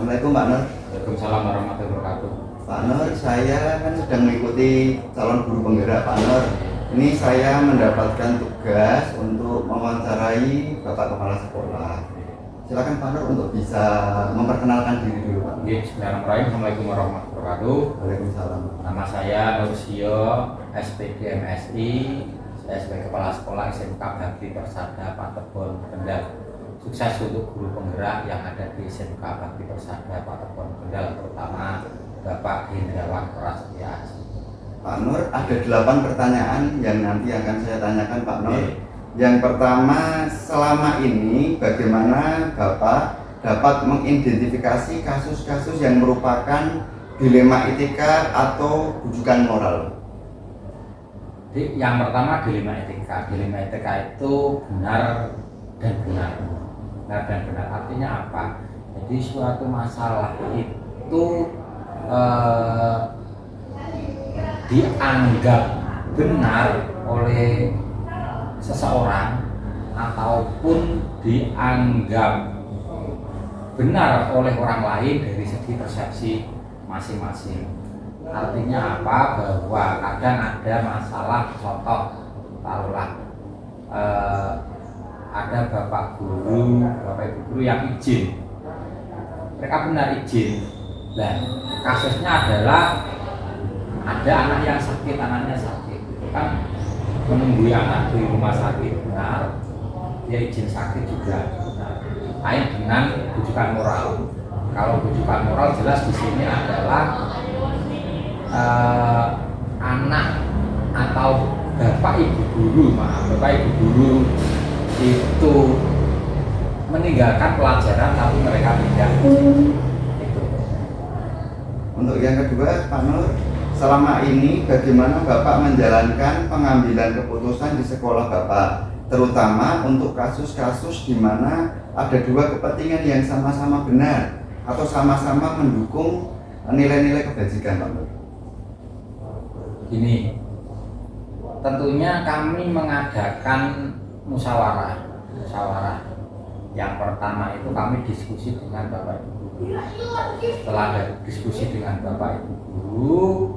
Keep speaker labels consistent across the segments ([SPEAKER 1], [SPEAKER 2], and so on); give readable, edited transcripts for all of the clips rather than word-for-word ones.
[SPEAKER 1] Assalamualaikum Pak Nur.
[SPEAKER 2] Waalaikumsalam warahmatullahi wabarakatuh.
[SPEAKER 1] Pak Nur, saya kan sedang mengikuti calon guru penggerak Pak Nur. Ini saya mendapatkan tugas untuk mewawancarai Bapak Kepala Sekolah. Silakan Pak Nur untuk bisa memperkenalkan diri dulu Pak.
[SPEAKER 2] Bismillahirrahmanirrahim. Assalamualaikum warahmatullahi wabarakatuh.
[SPEAKER 1] Waalaikumsalam.
[SPEAKER 2] Nama saya Nursiyo, SPD MSI. Saya sebagai Kepala Sekolah SMK Bakti Persada Patebon Kendal. Sukses untuk guru penggerak yang ada di SMK Bakti Persada Patebon Kendal, terutama Bapak Hendrawan Prasetya.
[SPEAKER 1] Pak Nur, ada 8 pertanyaan yang nanti akan saya tanyakan Pak Nur. Yang pertama, selama ini bagaimana Bapak dapat mengidentifikasi kasus-kasus yang merupakan dilema etika atau bujukan moral?
[SPEAKER 2] Yang pertama dilema etika. Dilema etika itu benar dan benar. Benar dan benar artinya apa? Jadi suatu masalah itu dianggap benar oleh seseorang ataupun dianggap benar oleh orang lain dari segi persepsi masing-masing. Artinya apa? Bahwa kadang ada masalah, contoh taruhlah ada bapak guru, bapak ibu guru yang izin, mereka benar izin. Dan kasusnya adalah ada anak yang sakit, anaknya sakit, itu kan menunggu anak di rumah sakit benar, dia izin sakit juga benar. Lain dengan bujukan moral. Kalau bujukan moral jelas di sini adalah anak atau bapak ibu guru, bapak ibu guru itu meninggalkan pelajaran tapi mereka tidak. Itu.
[SPEAKER 1] Untuk yang kedua, Pak Nur, selama ini bagaimana Bapak menjalankan pengambilan keputusan di sekolah Bapak, terutama untuk kasus-kasus di mana ada dua kepentingan yang sama-sama benar atau sama-sama mendukung nilai-nilai kebajikan, Pak Nur?
[SPEAKER 2] Gini, tentunya kami mengadakan musyawarah. Yang pertama itu kami diskusi dengan Bapak Ibu Guru. Setelah ada diskusi dengan Bapak Ibu Guru,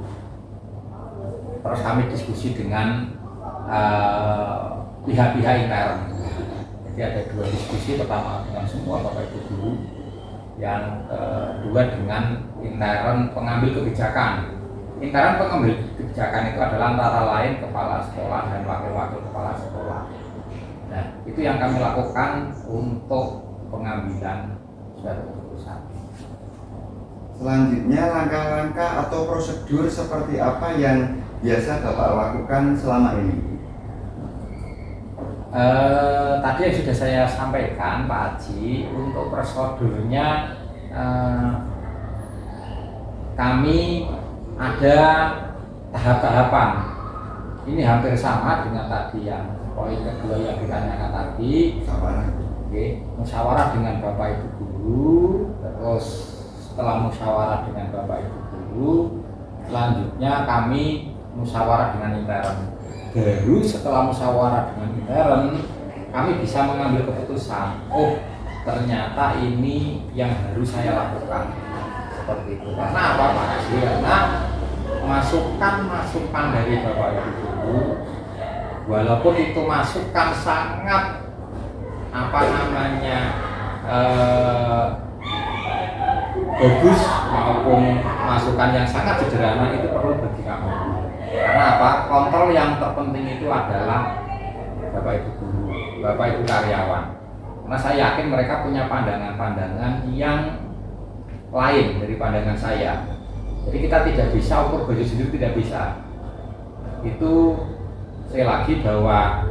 [SPEAKER 2] terus kami diskusi dengan pihak-pihak intern. Jadi ada 2 diskusi, pertama dengan semua Bapak Ibu Guru, yang kedua dengan intern pengambil kebijakan. Intern pengambil kebijakan itu adalah antara lain kepala sekolah dan wakil-wakil kepala sekolah. Nah, itu yang kami lakukan untuk pengambilan suatu keputusan.
[SPEAKER 1] Selanjutnya, langkah-langkah atau prosedur seperti apa yang biasa Bapak lakukan selama ini?
[SPEAKER 2] Tadi yang sudah saya sampaikan Pak Haji, untuk prosedurnya kami ada tahap-tahapan. Ini hampir sama dengan tadi yang poin kedua yang ditanyakan tadi. Musyawarah dengan Bapak Ibu Guru, terus setelah musyawarah dengan Bapak Ibu Guru, selanjutnya kami musyawarah dengan intern. Baru setelah musyawarah dengan intern, kami bisa mengambil keputusan. Oh, ternyata ini yang harus saya lakukan. Seperti itu. Karena apa Pak Haji? Karena masukan dari Bapak Ibu Guru, walaupun itu masukan sangat bagus maupun masukan yang sangat sederhana, itu perlu bagi kami. Karena apa? Kontrol yang terpenting itu adalah Bapak Ibu Guru, Bapak Ibu karyawan. Karena saya yakin mereka punya pandangan-pandangan yang lain dari pandangan saya. Jadi kita tidak bisa ukur baju sendiri, tidak bisa. Itu sekali lagi bahwa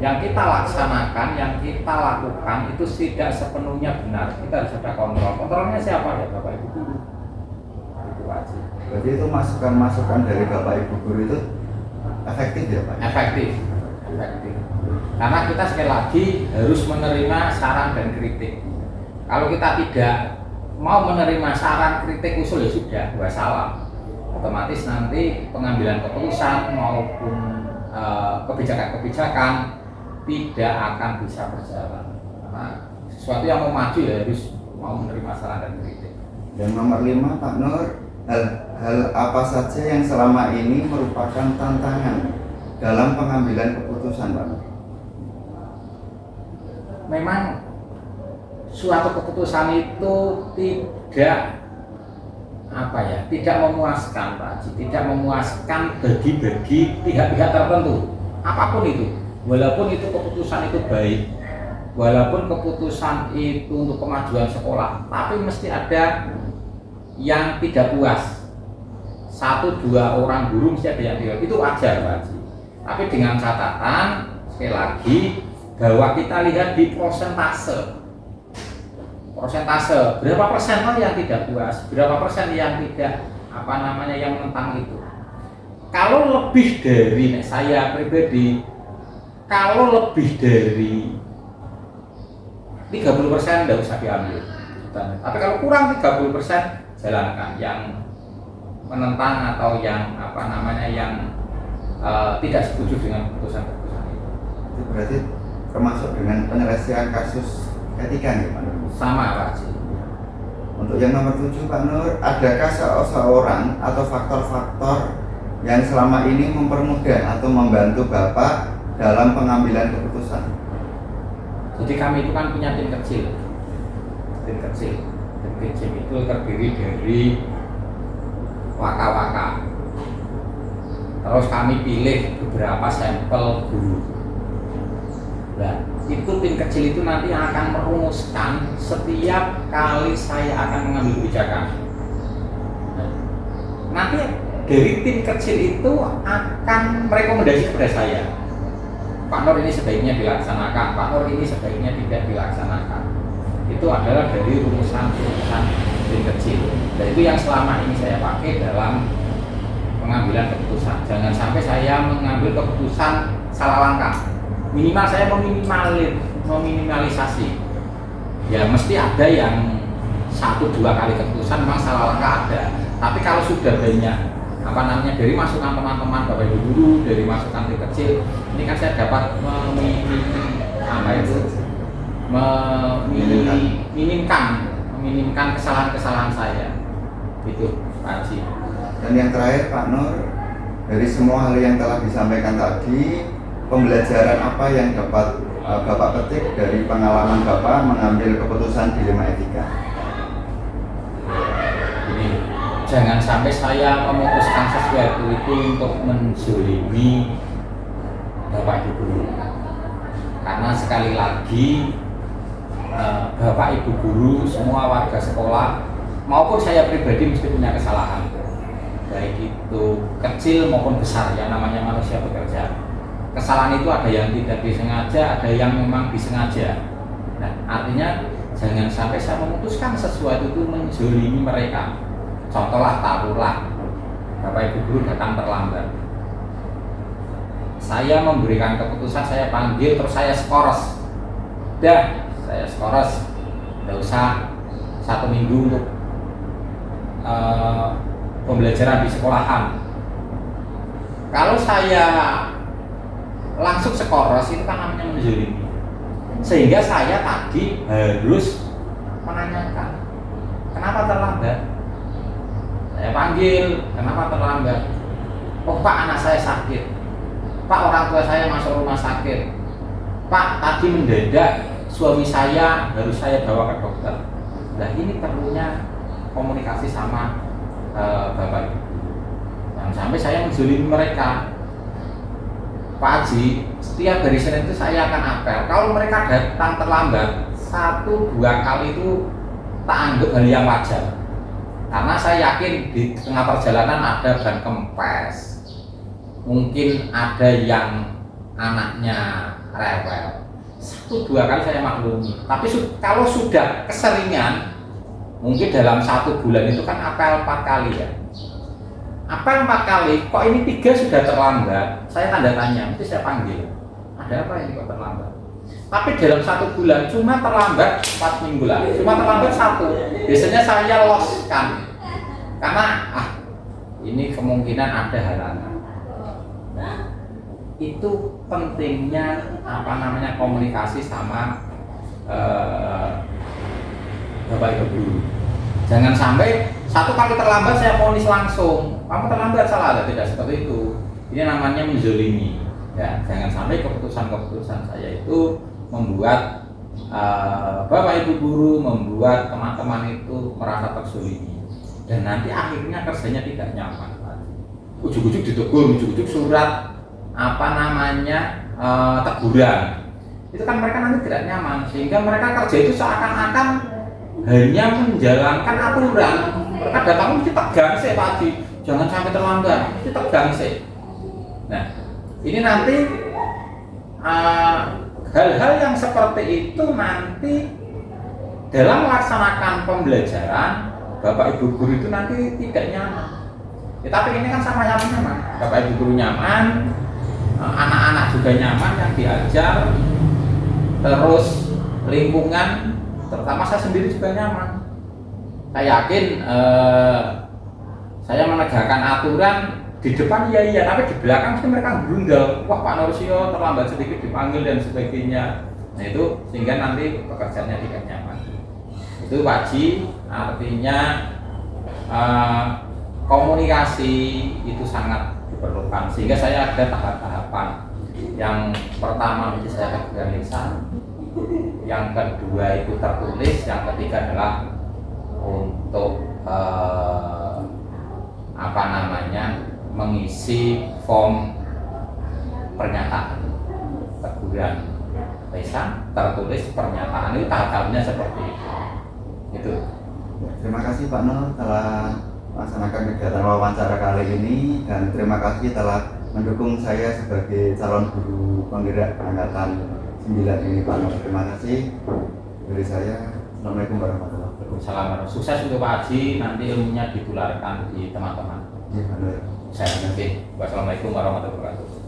[SPEAKER 2] yang kita laksanakan, yang kita lakukan itu tidak sepenuhnya benar. Kita harus ada kontrol. Kontrolnya siapa? Ya Bapak Ibu Guru. Itu aja.
[SPEAKER 1] Berarti itu masukan-masukan dari Bapak Ibu Guru itu efektif ya Pak?
[SPEAKER 2] Efektif. Karena kita sekali lagi harus menerima saran dan kritik. Kalau kita tidak mau menerima saran, kritik, usul, ya sudah, wassalam. Otomatis nanti pengambilan keputusan maupun kebijakan-kebijakan tidak akan bisa berjalan. Karena sesuatu yang mau maju ya harus mau menerima saran dan kritik.
[SPEAKER 1] Dan nomor 5 Pak Nur, hal apa saja yang selama ini merupakan tantangan dalam pengambilan keputusan Pak Nur?
[SPEAKER 2] Memang suatu keputusan itu tidak tidak memuaskan Pak Haji, tidak memuaskan bagi pihak-pihak tertentu, apapun itu, walaupun itu keputusan itu baik, walaupun keputusan itu untuk kemajuan sekolah, tapi mesti ada yang tidak puas. 1-2 orang guru mesti ada yang tidak, itu wajar Pak Haji. Tapi dengan catatan sekali lagi bahwa kita lihat di persentase berapa persen yang tidak puas, berapa persen yang tidak yang menentang itu. Kalau lebih dari saya pribadi, kalau lebih dari 30% tidak usah diambil. Tapi kalau kurang 30%, jalankan. Yang menentang atau yang yang tidak setuju dengan keputusan-keputusan itu.
[SPEAKER 1] Itu berarti termasuk dengan penyelesaian kasus etika nih Pak Nur?
[SPEAKER 2] Sama Pak Haji.
[SPEAKER 1] Untuk yang nomor 7 Pak Nur, adakah seseorang atau faktor-faktor yang selama ini mempermudah atau membantu Bapak dalam pengambilan keputusan?
[SPEAKER 2] Jadi kami itu kan punya tim kecil. Tim kecil itu terdiri dari waka-waka. Terus kami pilih beberapa sampel guru. Nah, itu tim kecil itu nanti akan merumuskan setiap kali saya akan mengambil kebijakan. Nah, nanti dari tim kecil itu akan merekomendasi kepada saya, Pak Nur ini sebaiknya dilaksanakan, Pak Nur ini sebaiknya tidak dilaksanakan. Itu adalah dari rumusan-rumusan tim kecil. Dan itu yang selama ini saya pakai dalam pengambilan keputusan. Jangan sampai saya mengambil keputusan salah langkah. Minimal saya meminimalisasi. Ya mesti ada yang 1-2 kali keputusan memang salah langkah ada. Tapi kalau sudah banyak dari masukan teman-teman Bapak Ibu guru, dari masukan tim kecil, ini kan saya dapat meminimkan kesalahan-kesalahan saya. Itu Pak Haji.
[SPEAKER 1] Dan yang terakhir Pak Nur, dari semua hal yang telah disampaikan tadi, pembelajaran apa yang dapat Bapak petik dari pengalaman Bapak mengambil keputusan dilema etika?
[SPEAKER 2] Ini jangan sampai saya memutuskan sesuatu itu untuk menzolimi Bapak Ibu guru. Karena sekali lagi Bapak Ibu guru, semua warga sekolah maupun saya pribadi mesti punya kesalahan, baik itu kecil maupun besar, yang namanya manusia bekerja. Kesalahan itu ada yang tidak disengaja, ada yang memang disengaja. Nah, artinya jangan sampai saya memutuskan sesuatu itu menzolimi mereka. Contohlah, taruhlah Bapak Ibu guru datang terlambat, saya memberikan keputusan, saya panggil, terus saya skoros. Saya skoros, tidak usah 1 minggu untuk pembelajaran di sekolahan. Kalau saya langsung skoros, itu kan namanya menzolimi. Sehingga saya tadi harus menanyakan, kenapa terlambat? Saya panggil, kenapa terlambat? Oh Pak, anak saya sakit. Pak, orang tua saya masuk rumah sakit. Pak, tadi mendadak suami saya harus saya bawa ke dokter. Nah, ini perlunya komunikasi sama Bapak Ibu. Jangan sampai saya menzolimi mereka. Pak Haji, setiap hari Senin itu saya akan apel. Kalau mereka datang terlambat 1-2 kali itu tak anggap hal yang wajar. Karena saya yakin di tengah perjalanan ada ban kempes, mungkin ada yang anaknya rewel. 1-2 kali saya maklumi. Tapi kalau sudah keseringan, mungkin dalam 1 bulan itu kan apel 4 kali ya. Apel 4 kali, kok ini 3 sudah terlambat? Saya tanda tanya, nanti saya panggil. Ada apa ini kok terlambat? Tapi dalam 1 bulan cuma terlambat 4 minggu lah. Cuma terlambat 1. Biasanya saya loskan. Karena ini kemungkinan ada halangan. Nah, itu pentingnya komunikasi sama Bapak Ibu guru. Jangan sampai satu kali terlambat saya vonis langsung. Kamu terlambat, salah, tidak seperti itu. Ini namanya menzolimi. Ya, jangan sampai keputusan-keputusan saya itu membuat Bapak Ibu guru, membuat teman-teman itu merasa terzolimi. Dan nanti akhirnya kerjanya tidak nyaman. Ujuk-ujuk ditegur, ujuk-ujuk surat teguran. Itu kan mereka nanti tidak nyaman, sehingga mereka kerja itu seakan-akan hanya menjalankan aturan. Mereka datang mesti tegang sih Pak Haji, jangan sampai terlambat, mesti tegang sih. Nah, ini nanti hal-hal yang seperti itu nanti dalam melaksanakan pembelajaran Bapak Ibu guru itu nanti tidak nyaman. Ya, tapi ini kan sama nyaman. Bapak Ibu guru nyaman, anak-anak juga nyaman yang diajar, terus lingkungan, terutama saya sendiri juga nyaman. Saya yakin saya menegakkan aturan di depan iya, tapi di belakang mesti mereka berundal. Wah, Pak Norsio terlambat sedikit dipanggil dan sebagainya. Nah itu sehingga nanti pekerjaannya tidak nyaman. Itu Pak Ji, artinya komunikasi itu sangat diperlukan. Sehingga saya ada tahap-tahapan. Yang pertama mesti saya teguran lisan, yang kedua itu tertulis, yang ketiga adalah untuk mengisi form pernyataan teguran lisan, tertulis, pernyataan. Itu tahap-tahapnya seperti itu.
[SPEAKER 1] Terima kasih Pak Nur telah melaksanakan kegiatan wawancara kali ini, dan terima kasih telah mendukung saya sebagai calon guru penggerak angkatan 9 ini Pak Nur. Terima kasih dari saya. Assalamualaikum warahmatullahi wabarakatuh.
[SPEAKER 2] Salam, sukses untuk Pak Haji, nanti ilmunya ditularkan di teman-teman.
[SPEAKER 1] Iya, benar.
[SPEAKER 2] Saya nanti. Wassalamualaikum warahmatullahi wabarakatuh.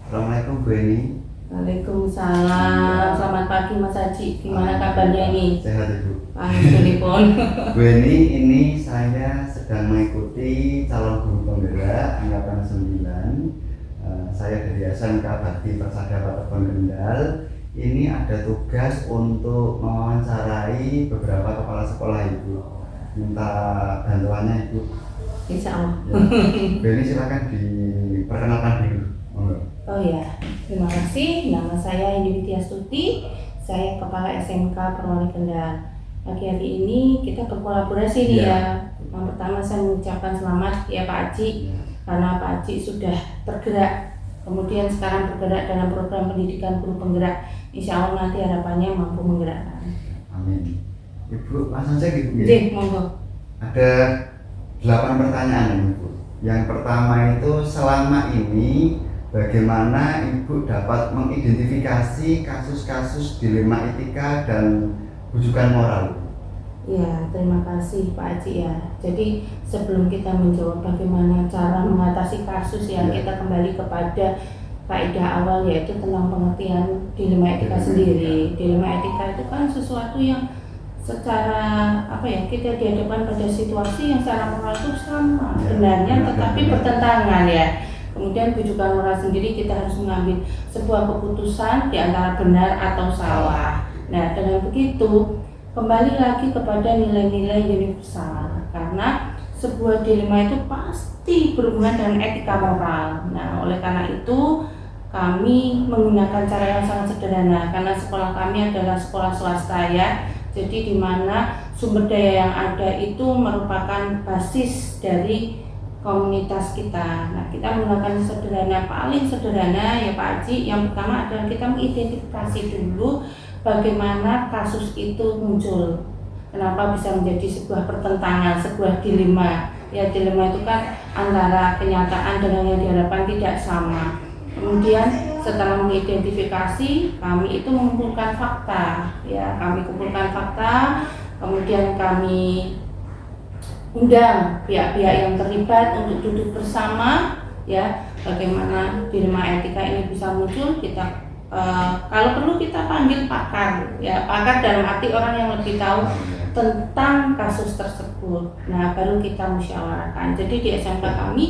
[SPEAKER 1] Assalamualaikum Bu Eni.
[SPEAKER 3] Waalaikumsalam. Selamat pagi Mas Haji. Gimana kabarnya ini?
[SPEAKER 1] Sehat Ibu.
[SPEAKER 3] Alhamdulillah.
[SPEAKER 1] Bu Eni, ini saya sedang mengikuti calon guru penggerak angkatan 9. Saya dari SMK Bakti Persada Patebuan Kendal. Ini ada tugas untuk mewawancarai beberapa kepala sekolah Ibu. Minta bantuannya Ibu.
[SPEAKER 3] Insya Allah.
[SPEAKER 1] Ya. Bu Eni silakan diperkenalkan dulu.
[SPEAKER 3] Oh ya, terima kasih. Nama saya Indi Widya Stuti. Saya Kepala SMK Perwali Kendal. Pagi hari ini kita berkolaborasi nih ya. Yang pertama saya mengucapkan selamat ya Pak Haji, karena Pak Haji sudah tergerak. Kemudian sekarang bergerak dalam program pendidikan guru penggerak. Insya Allah nanti harapannya mampu menggerakkan.
[SPEAKER 1] Amin. Ibu langsung saja gitu ya.
[SPEAKER 3] Oke, monggo.
[SPEAKER 1] Ada 8 pertanyaan Ibu. Yang pertama itu, selama ini bagaimana Ibu dapat mengidentifikasi kasus-kasus dilema etika dan rujukan moral?
[SPEAKER 3] Ya, terima kasih Pak Haji ya. Jadi sebelum kita menjawab bagaimana cara mengatasi kasus ya, kita kembali kepada kaidah awal, yaitu tentang pengertian dilema etika sendiri. Dilema etika itu kan sesuatu yang secara kita dihadapkan pada situasi yang secara moral itu sama benarnya, tetapi bertentangan ya. Kemudian rujukan moral sendiri, kita harus mengambil sebuah keputusan di antara benar atau salah. Nah, dengan begitu kembali lagi kepada nilai-nilai universal, karena sebuah dilema itu pasti berhubungan dengan etika moral. Nah, oleh karena itu kami menggunakan cara yang sangat sederhana, karena sekolah kami adalah sekolah swasta ya. Jadi di mana sumber daya yang ada itu merupakan basis dari komunitas kita. Nah, kita menggunakan paling sederhana ya Pak Haji. Yang pertama adalah kita mengidentifikasi dulu bagaimana kasus itu muncul. Kenapa bisa menjadi sebuah pertentangan, sebuah dilema. Ya, dilema itu kan antara kenyataan dengan yang diharapkan tidak sama. Kemudian setelah mengidentifikasi, kami itu mengumpulkan fakta. Ya, kami kumpulkan fakta, kemudian kami undang pihak-pihak yang terlibat untuk duduk bersama, ya, bagaimana dilema etika ini bisa muncul. Kita kalau perlu kita panggil pakar, ya, pakar dalam arti orang yang lebih tahu tentang kasus tersebut. Nah, baru kita musyawarahkan. Jadi di SMK kami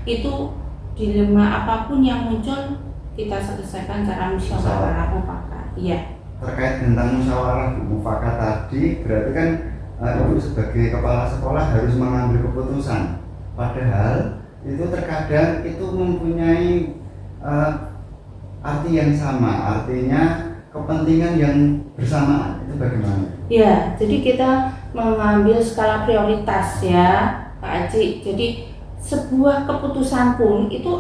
[SPEAKER 3] itu dilema apapun yang muncul kita selesaikan cara musyawarah mufakat. Iya.
[SPEAKER 1] Terkait tentang musyawarah mufakat tadi, berarti kan Ibu sebagai kepala sekolah harus mengambil keputusan. Padahal itu terkadang itu mempunyai arti yang sama, artinya kepentingan yang bersamaan. Itu bagaimana?
[SPEAKER 3] Ya, jadi kita mengambil skala prioritas ya, Pak Aji. Jadi sebuah keputusan pun itu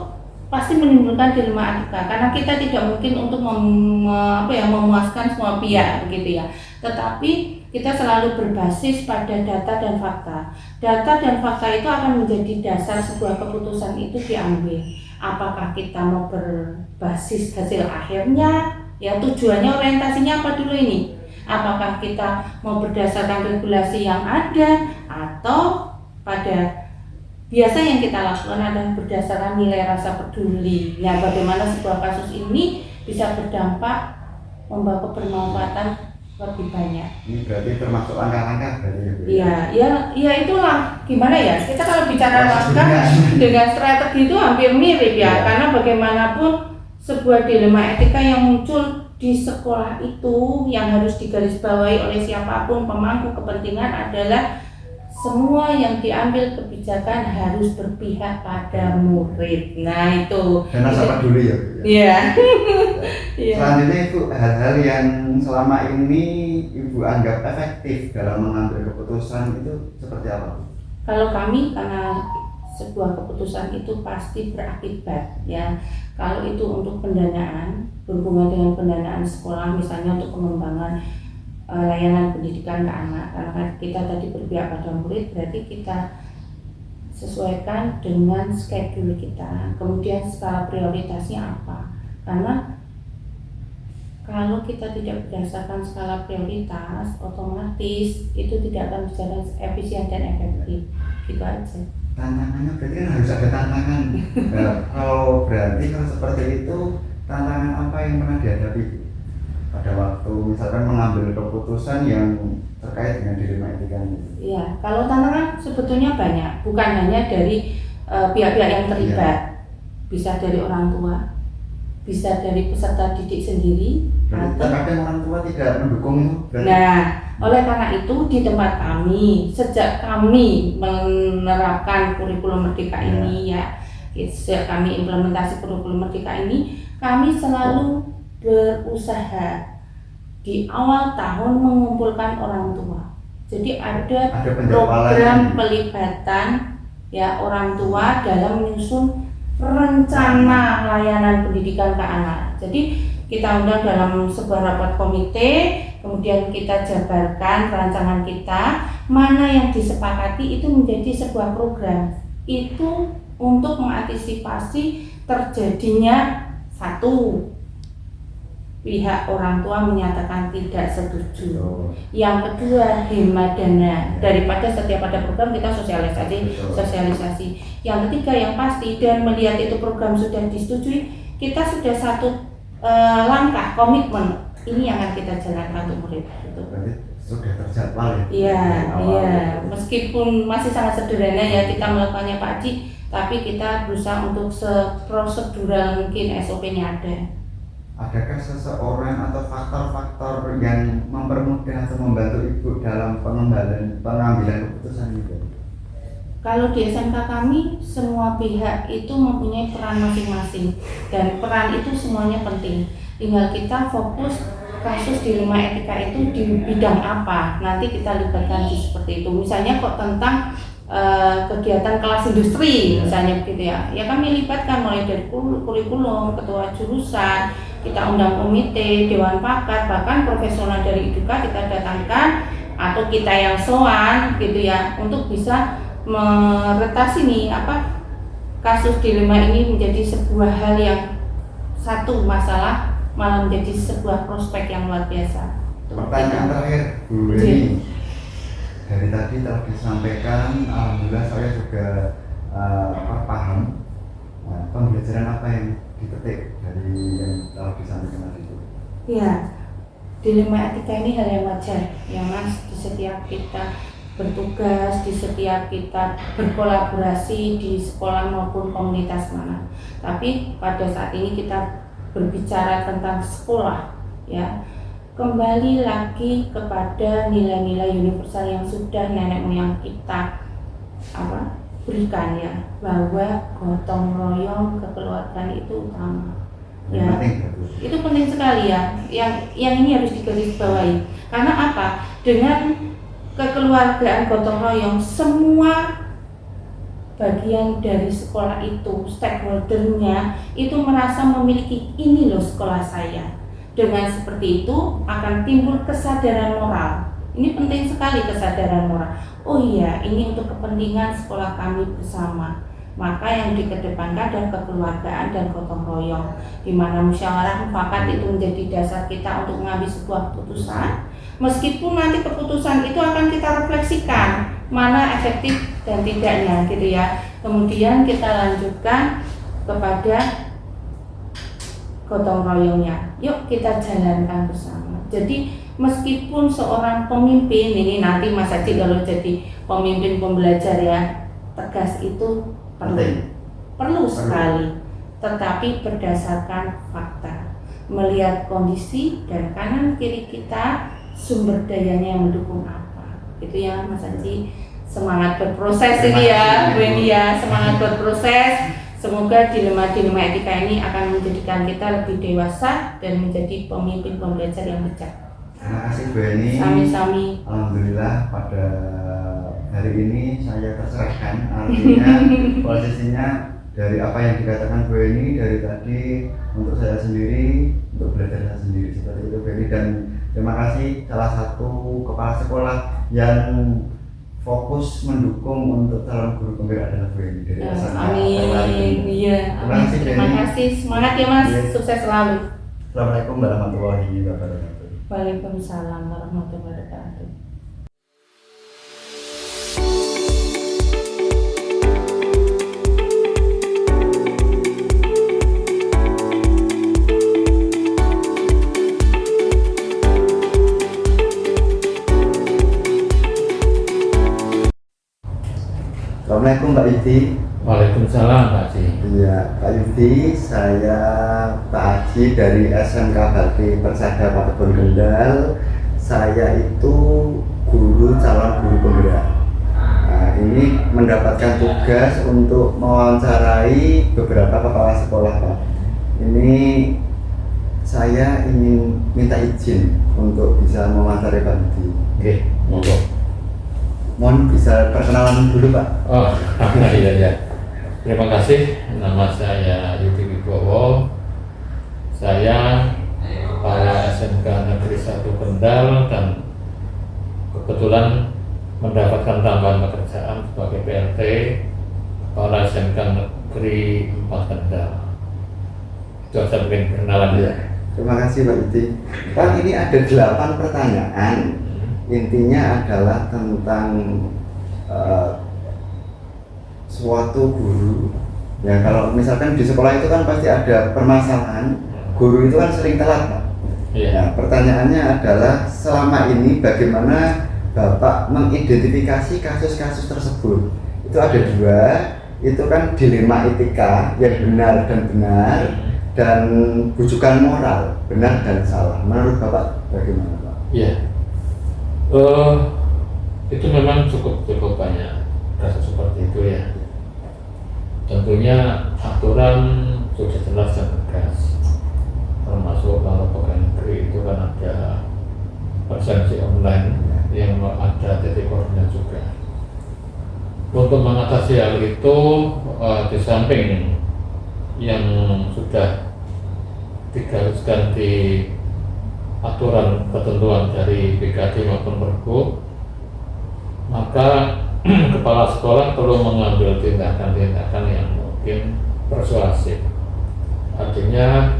[SPEAKER 3] pasti menimbulkan dilema etika karena kita tidak mungkin untuk memuaskan semua pihak begitu ya. Tetapi kita selalu berbasis pada data dan fakta. Data dan fakta itu akan menjadi dasar sebuah keputusan itu diambil. Apakah kita mau berbasis hasil akhirnya, ya tujuannya orientasinya apa dulu ini? Apakah kita mau berdasarkan regulasi yang ada atau pada biasa yang kita lakukan adalah berdasarkan nilai rasa peduli. Nah, bagaimana sebuah kasus ini bisa berdampak membawa kebermanfaatan lebih banyak.
[SPEAKER 1] Ini berarti termasuk langkah-langkah berarti
[SPEAKER 3] ya? Ya itulah gimana ya. Kita kalau bicara langkah dengan strategi itu hampir mirip ya. Karena bagaimanapun sebuah dilema etika yang muncul di sekolah itu yang harus digarisbawahi oleh siapapun pemangku kepentingan adalah semua yang diambil kebijakan harus berpihak pada murid. Nah itu.
[SPEAKER 1] Dan rasa peduli ya.
[SPEAKER 3] Iya.
[SPEAKER 1] Selanjutnya Ibu, hal-hal yang selama ini Ibu anggap efektif dalam mengambil keputusan itu seperti apa?
[SPEAKER 3] Kalau kami karena sebuah keputusan itu pasti berakibat ya. Kalau itu untuk pendanaan, berhubungan dengan pendanaan sekolah misalnya untuk pengembangan layanan pendidikan ke anak, karena kita tadi berpihak pada murid, berarti kita sesuaikan dengan schedule kita, kemudian skala prioritasnya apa. Karena kalau kita tidak berdasarkan skala prioritas, otomatis itu tidak akan berjalan efisien dan efektif. Gitu aja.
[SPEAKER 1] Tantangannya berarti kan harus ada tantangan. Kalau seperti itu, tantangan apa yang pernah dihadapi pada waktu misalkan mengambil keputusan yang terkait dengan dilema etika ini?
[SPEAKER 3] Iya, kalau tantangan sebetulnya banyak, bukan hanya dari pihak-pihak yang terlibat, bisa dari orang tua, bisa dari peserta didik sendiri, atau
[SPEAKER 1] terkadang orang tua tidak mendukung itu.
[SPEAKER 3] Nah, oleh karena itu di tempat kami, sejak kami menerapkan kurikulum merdeka ini ya, sejak kami implementasi kurikulum merdeka ini, kami selalu berusaha di awal tahun mengumpulkan orang tua. Jadi ada program pelibatan ya orang tua dalam menyusun rencana layanan pendidikan ke anak. Jadi kita undang dalam sebuah rapat komite, kemudian kita jabarkan rancangan kita, mana yang disepakati itu menjadi sebuah program. Itu untuk mengantisipasi terjadinya satu, pihak orang tua menyatakan tidak setuju. Yang kedua, hemat dana. Daripada setiap ada program kita sosialisasi. Yang ketiga yang pasti, dan melihat itu program sudah disetujui, kita sudah satu langkah komitmen ini yang akan kita jalankan untuk murid.
[SPEAKER 1] Berarti sudah terjadwal ya?
[SPEAKER 3] Iya. Meskipun masih sangat sederhana ya kita melakukannya Pak Haji, tapi kita berusaha untuk seprosedural mungkin SOP-nya ada.
[SPEAKER 1] Adakah seseorang atau faktor-faktor yang mempermudah atau membantu Ibu dalam pengambilan keputusan itu?
[SPEAKER 3] Kalau di SMK kami, semua pihak itu mempunyai peran masing-masing, dan peran itu semuanya penting. Tinggal kita fokus kasus dilema etika itu di bidang apa, nanti kita libatkan di seperti itu. Misalnya kok tentang kegiatan kelas industri misalnya begitu ya, ya kami libatkan mulai dari kurikulum, ketua jurusan, kita undang komite, dewan pakar, bahkan profesional dari IDUKA kita datangkan atau kita yang soan gitu ya, untuk bisa meretasi nih kasus dilema ini menjadi sebuah hal yang satu masalah malah menjadi sebuah prospek yang luar biasa.
[SPEAKER 1] Pertanyaan terakhir Bu Weni, dari tadi telah disampaikan, alhamdulillah saya juga paham pembelajaran apa yang dipetik dari yang telah disampaikan tadi itu.
[SPEAKER 3] Ya, dilema etika ini hal yang wajar ya Mas, di setiap kita bertugas, di setiap kita berkolaborasi di sekolah maupun komunitas mana. Tapi pada saat ini kita berbicara tentang sekolah ya, kembali lagi kepada nilai-nilai universal yang sudah nenek moyang kita berikan ya, bahwa gotong royong kekeluargaan itu utama ya. Itu penting sekali ya, yang ini harus digarisbawahi. Karena apa? Dengan kekeluargaan gotong royong, semua bagian dari sekolah itu, stakeholdernya itu merasa memiliki ini loh sekolah saya. Dengan seperti itu akan timbul kesadaran moral. Ini penting sekali, kesadaran moral. Oh iya, ini untuk kepentingan sekolah kami bersama. Maka yang dikedepankan adalah kekeluargaan dan gotong royong, di mana musyawarah mufakat itu menjadi dasar kita untuk mengambil sebuah keputusan. Meskipun nanti keputusan itu akan kita refleksikan mana efektif dan tidaknya gitu ya. Kemudian kita lanjutkan kepada gotong royongnya. Yuk kita jalankan bersama. Jadi meskipun seorang pemimpin ini nanti Mas Haji kalau jadi pemimpin pembelajar ya, tegas itu perlu sekali, tetapi berdasarkan fakta, melihat kondisi dan kanan kiri kita, sumber dayanya yang mendukung apa. Itu ya Mas Haji, semangat berproses ini ya Bu Eni ya, semangat berproses. Semoga dilema-dilema etika ini akan menjadikan kita lebih dewasa dan menjadi pemimpin pembelajar yang bijak.
[SPEAKER 1] Terima kasih Bu Eni.
[SPEAKER 3] Sami-sami.
[SPEAKER 1] Alhamdulillah pada hari ini saya tercerahkan, artinya posisinya dari apa yang dikatakan Bu Eni dari tadi untuk saya sendiri, untuk belajar saya sendiri seperti itu Bu Eni. Dan terima kasih salah satu kepala sekolah yang fokus mendukung untuk calon guru penggerak adalah Bu Eni dari SMK.
[SPEAKER 3] Amin. Iya. Terima kasih. Semangat ya Mas. Sukses selalu.
[SPEAKER 1] Assalamualaikum warahmatullahi wabarakatuh.
[SPEAKER 3] Waalaikumsalam warahmatullahi wabarakatuh.
[SPEAKER 1] Assalamualaikum Mbak Yudi.
[SPEAKER 2] Waalaikumsalam Pak Haji.
[SPEAKER 1] Iya, Pak Yudi, saya Pak Haji dari SMK Bakti Persada Patekon Kendal. Saya itu guru calon guru penggerak. Nah, ini mendapatkan tugas untuk mewawancarai beberapa kepala sekolah Pak. Ini saya ingin minta izin untuk bisa mewawancarai Pak Yudi.
[SPEAKER 2] Oke, monggo.
[SPEAKER 1] Mohon bisa perkenalan dulu Pak.
[SPEAKER 2] Oh, iya. Terima kasih, nama saya Yudi Wibowo. Saya kepala SMK Negeri 1 Kendal dan kebetulan mendapatkan tambahan pekerjaan sebagai PLT kepala SMK Negeri 4 Kendal. Itu saja mungkin perkenalan ya.
[SPEAKER 1] Terima kasih Pak Yudi. Pak, ini ada 8 pertanyaan. Intinya adalah tentang suatu guru ya, kalau misalkan di sekolah itu kan pasti ada permasalahan, guru itu kan sering telat Pak. Nah, pertanyaannya adalah selama ini bagaimana Bapak mengidentifikasi kasus-kasus tersebut? Itu ada 2, itu kan dilema etika yang benar dan benar, dan bujukan moral benar dan salah. Menurut Bapak bagaimana Pak?
[SPEAKER 2] Iya, itu memang cukup banyak kasus seperti itu ya. Tentunya aturan sudah jelas dan tegas, termasuk kalau pegawai negeri itu kan ada presensi online yang ada titik koordinat juga. Untuk mengatasi hal itu, di samping yang sudah digariskan di aturan ketentuan dari BKD maupun Pergub, maka kepala sekolah perlu mengambil tindakan-tindakan yang mungkin persuasif. Artinya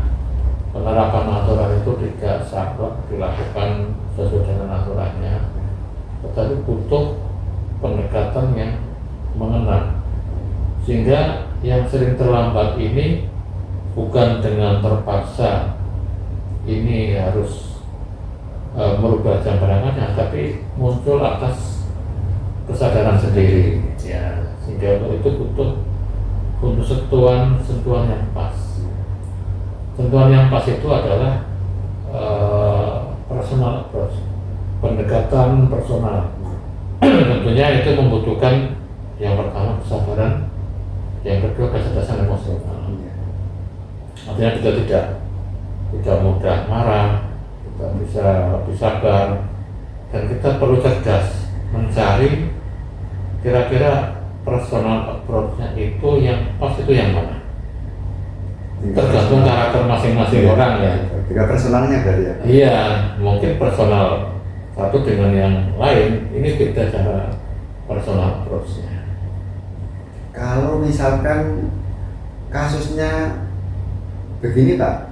[SPEAKER 2] penerapan aturan itu tidak saklek dilakukan sesuai dengan aturannya,
[SPEAKER 4] tetapi butuh pendekatan yang mengena, sehingga yang sering terlambat ini bukan dengan terpaksa ini harus merubah jam berangkatnya, tapi muncul atas kesadaran sendiri ya, sehingga untuk itu butuh sentuhan yang pas. Sentuhan yang pas itu adalah personal approach, pendekatan personal. Tentunya itu membutuhkan yang pertama kesabaran, yang kedua kecerdasan emosional. Artinya kita tidak mudah marah, kita bisa sabar, dan kita perlu cerdas mencari kira-kira personal approach-nya itu yang pas itu yang mana. Tergantung karakter masing-masing orang ya.
[SPEAKER 1] Juga personalnya berarti ya?
[SPEAKER 4] Iya, mungkin personal satu dengan yang lain, ini beda cara personal approach-nya.
[SPEAKER 1] Kalau misalkan kasusnya begini Pak,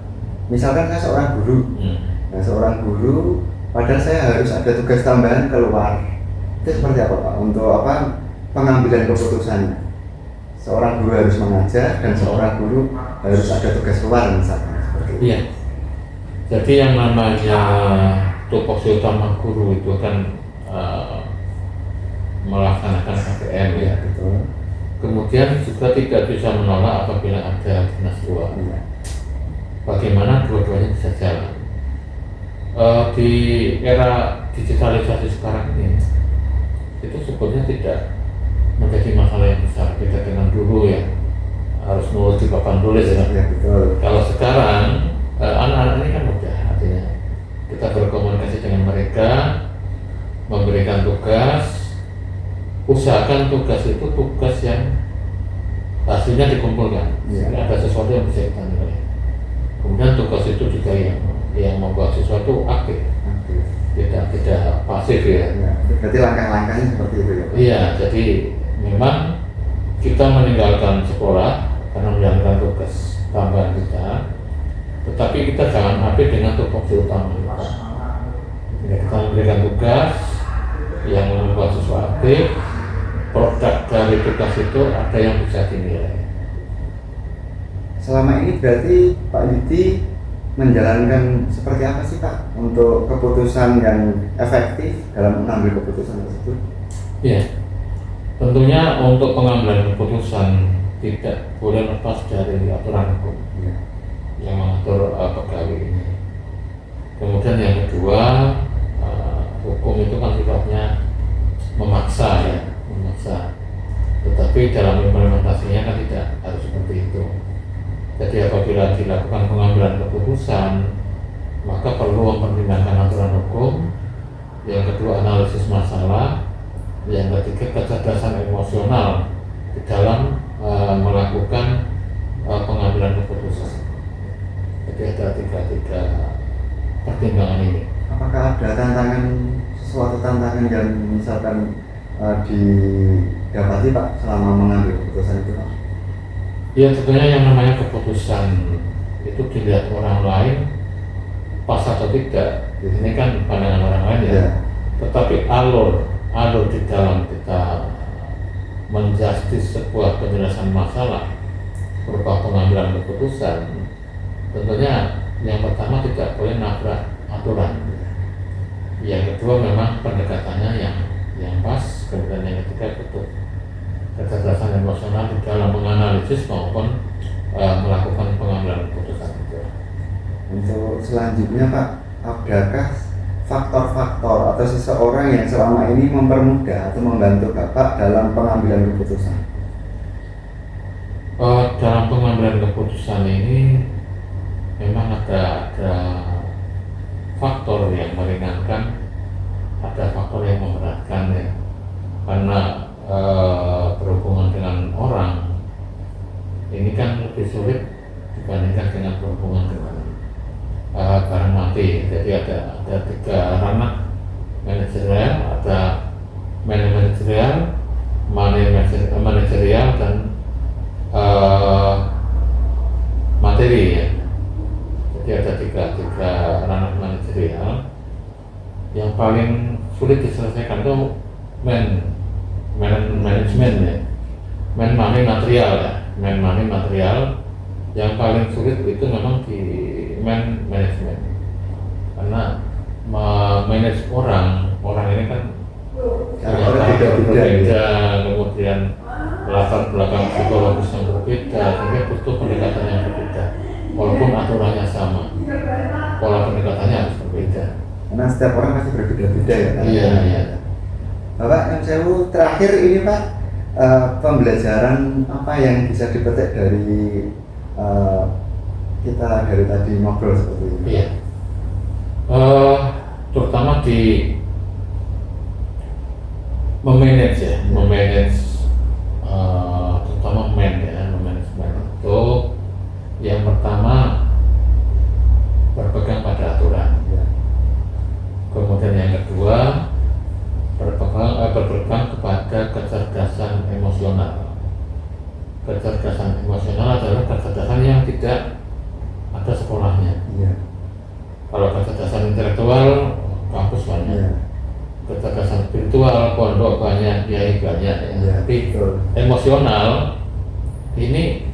[SPEAKER 1] misalkan saya seorang guru, nah seorang guru, padahal saya harus ada tugas tambahan keluar, itu seperti apa Pak? Untuk apa pengambilan keputusannya? Seorang guru harus mengajar dan seorang guru harus ada tugas luar misalkan seperti itu.
[SPEAKER 4] Iya. Jadi yang namanya tupoksi utama guru itu kan melaksanakan KPM ya,
[SPEAKER 1] Betul.
[SPEAKER 4] Kemudian juga tidak bisa menolak apabila ada dinas luar.
[SPEAKER 1] Iya.
[SPEAKER 4] Bagaimana dua-duanya bisa jalan? Di era digitalisasi sekarang ini itu sebetulnya tidak menjadi masalah yang besar, beda dengan dulu ya, harus nulis di papan tulis ya.
[SPEAKER 1] Ya betul.
[SPEAKER 4] Kalau sekarang anak-anak ini kan mudah, artinya kita berkomunikasi dengan mereka, memberikan tugas, usahakan tugas itu tugas yang hasilnya dikumpulkan, sehingga ada sesuatu yang bisa kita nilai. Kemudian tugas itu juga yang membuat sesuatu aktif, tidak pasif ya.
[SPEAKER 1] Ya, berarti langkah-langkahnya seperti itu ya Pak?
[SPEAKER 4] Iya, jadi memang kita meninggalkan sekolah karena menjalankan tugas tambahan kita, tetapi kita jangan habis dengan tupoksi utama kita. Jika kita memberikan tugas yang membuat sesuatu aktif, produk dari tugas itu ada yang bisa dinilai.
[SPEAKER 1] Selama ini berarti Pak Yudi menjalankan seperti apa sih Pak untuk keputusan yang efektif dalam mengambil keputusan tersebut?
[SPEAKER 4] Iya, tentunya untuk pengambilan keputusan tidak boleh lepas dari aturan hukum yang mengatur pegawai ini. Kemudian yang kedua, hukum itu kan sifatnya memaksa ya, memaksa. Tetapi dalam implementasinya kan tidak harus seperti itu. Jadi apabila dilakukan pengambilan keputusan, maka perlu mempertimbangkan aturan hukum. Yang kedua, analisis masalah. Yang ketiga, kecerdasan emosional di dalam melakukan pengambilan keputusan. Jadi ada tiga pertimbangan ini.
[SPEAKER 1] Apakah ada suatu tantangan yang misalkan didapati Pak selama mengambil keputusan itu Pak?
[SPEAKER 4] Ya tentunya yang namanya keputusan itu dilihat orang lain pas atau tidak. Ini kan pandangan orang lain ya. Tetapi alur di dalam kita menjustis sebuah penjelasan masalah berupa pengambilan keputusan, tentunya yang pertama tidak boleh nabrak aturan. Yang kedua memang pendekatannya yang pas. Kemudian yang ketiga betul kecerdasan emosional di dalam menganalisis maupun melakukan pengambilan keputusan itu.
[SPEAKER 1] Untuk selanjutnya Pak, adakah faktor-faktor atau seseorang yang selama ini mempermudah atau membantu Bapak dalam pengambilan keputusan?
[SPEAKER 4] Dalam pengambilan keputusan ini memang ada faktor yang meringankan, ada faktor yang memberatkan ya, karena berhubungan dengan orang ini kan lebih sulit dibandingkan dengan berhubungan dengan barang mati. Jadi ada tiga ranah: manajerial, ada manajerial, manajerial dan materi ya. Jadi ada tiga ranah manajerial. Yang paling sulit diselesaikan itu manajemen ya, money material ya, money material. Yang paling sulit itu memang di manajemen, karena manage orang ini kan berbeda, kemudian latar belakang psikologis yang berbeda, sehingga butuh pendekatan yang berbeda. Walaupun aturannya sama, pola pendekatannya harus berbeda.
[SPEAKER 1] Karena setiap orang pasti berbeda-beda ya.
[SPEAKER 4] Iya.
[SPEAKER 1] Bapak yang sewu terakhir ini Pak, pembelajaran apa yang bisa dipetik dari kita dari tadi ngobrol seperti ini?
[SPEAKER 4] Iya. Terutama di memanage ya, terutama manajemen itu yang pertama berpegang pada aturan.
[SPEAKER 1] Ya.
[SPEAKER 4] Kemudian yang kedua berpegang kepada kecerdasan emosional. Kecerdasan emosional adalah kecerdasan yang tidak ada sekolahnya.
[SPEAKER 1] Iya.
[SPEAKER 4] Kalau kecerdasan intelektual, kampus banyak.
[SPEAKER 1] Iya.
[SPEAKER 4] Kecerdasan spiritual, pondok banyak, kiai banyak.
[SPEAKER 1] Iya,
[SPEAKER 4] Tapi
[SPEAKER 1] betul.
[SPEAKER 4] emosional ini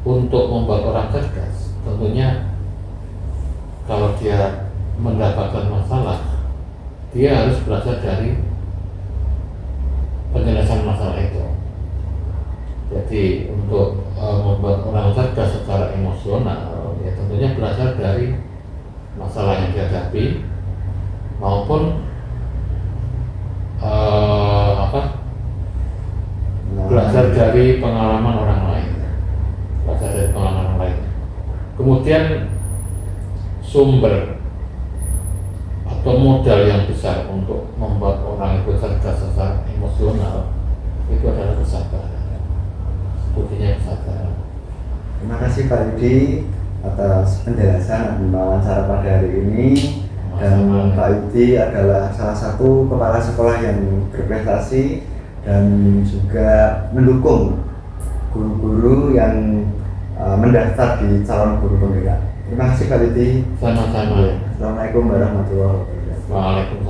[SPEAKER 4] untuk membuat orang cerdas, tentunya kalau dia mendapatkan masalah, dia harus belajar dari penyelesaian masalah itu. Jadi untuk membuat orang cerdas secara emosional, ya tentunya belajar dari masalah yang dihadapi maupun belajar dari pengalaman orang lain. Kemudian sumber atau modal yang besar untuk membuat orang itu cerdas secara emosional itu adalah kesabaran. Sebutnya kesabaran.
[SPEAKER 1] Terima kasih Pak Yudi atas penjelasan dan wawancara pada hari ini. Dan Pak Yudi adalah salah satu kepala sekolah yang berprestasi dan juga mendukung guru-guru yang mendaftar di calon guru penggerak. Terima kasih Pak Yudi.
[SPEAKER 4] Sama-sama.
[SPEAKER 1] Assalamualaikum warahmatullahi wabarakatuh.
[SPEAKER 4] Waalaikumsalam.